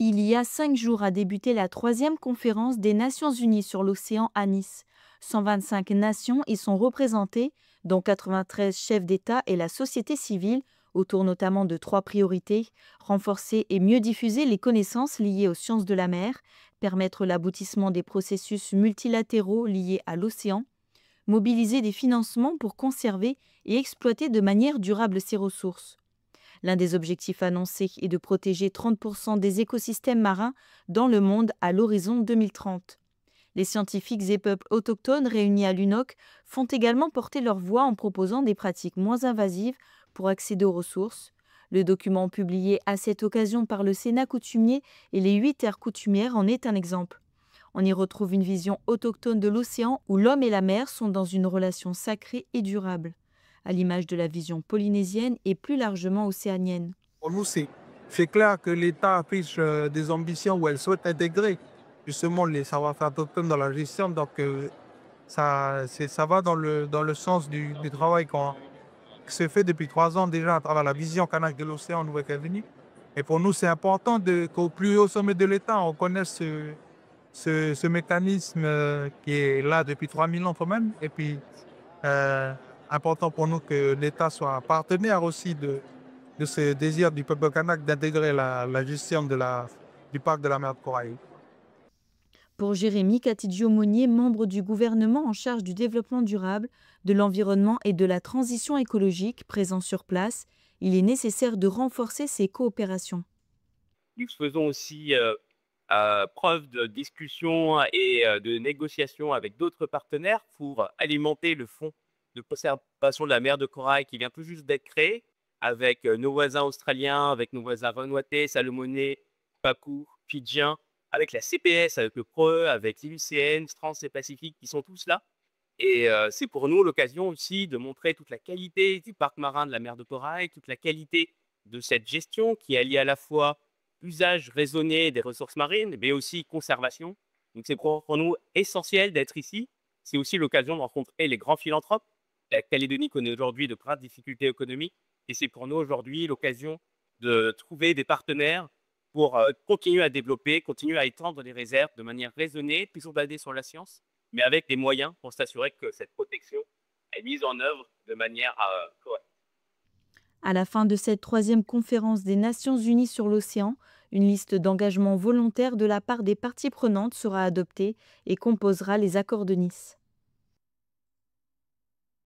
Il y a 5 jours a débuté la troisième conférence des Nations Unies sur l'océan à Nice. 125 nations y sont représentées, dont 93 chefs d'État et la société civile, autour notamment de 3 priorités: renforcer et mieux diffuser les connaissances liées aux sciences de la mer, permettre l'aboutissement des processus multilatéraux liés à l'océan, mobiliser des financements pour conserver et exploiter de manière durable ces ressources. L'un des objectifs annoncés est de protéger 30% des écosystèmes marins dans le monde à l'horizon 2030. Les scientifiques et peuples autochtones réunis à l'UNOC font également porter leur voix en proposant des pratiques moins invasives pour accéder aux ressources. Le document publié à cette occasion par le Sénat coutumier et les 8 terres coutumières en est un exemple. On y retrouve une vision autochtone de l'océan où l'homme et la mer sont dans une relation sacrée et durable, à l'image de la vision polynésienne et plus largement océanienne. Pour nous, c'est clair que l'État affiche des ambitions où elle souhaite intégrer justement les savoir-faire autochtones dans la gestion. Donc, ça va dans le sens du travail qui se fait depuis 3 ans déjà à travers la vision Kanak de l'océan en Nouvelle-Calédonie. Et pour nous, c'est important qu'au plus haut sommet de l'État, on connaisse ce mécanisme qui est là depuis 3000 ans quand même. Et puis, euh, important pour nous que l'État soit partenaire aussi de ce désir du peuple kanak d'intégrer la gestion du parc de la mer de Corail. Pour Jérémy Katidjo-Monnier, membre du gouvernement en charge du développement durable, de l'environnement et de la transition écologique présent sur place, il est nécessaire de renforcer ces coopérations. Nous faisons aussi preuve de discussion et de négociation avec d'autres partenaires pour alimenter le fonds de conservation de la mer de corail qui vient tout juste d'être créé avec nos voisins australiens, avec nos voisins vanuatais, salomonais, papous, fidjiens, avec la CPS, avec le PROE, avec l'IUCN, Trans et Pacifique qui sont tous là. Et c'est pour nous l'occasion aussi de montrer toute la qualité du parc marin de la mer de Corail, toute la qualité de cette gestion qui allie à la fois usage raisonné des ressources marines, mais aussi conservation. Donc c'est pour nous essentiel d'être ici. C'est aussi l'occasion de rencontrer les grands philanthropes. La Calédonie connaît aujourd'hui de grandes difficultés économiques et c'est pour nous aujourd'hui l'occasion de trouver des partenaires pour continuer à développer, continuer à étendre les réserves de manière raisonnée, toujours basée sur la science, mais avec des moyens pour s'assurer que cette protection est mise en œuvre de manière correcte. À la fin de cette troisième conférence des Nations Unies sur l'océan, une liste d'engagements volontaires de la part des parties prenantes sera adoptée et composera les accords de Nice.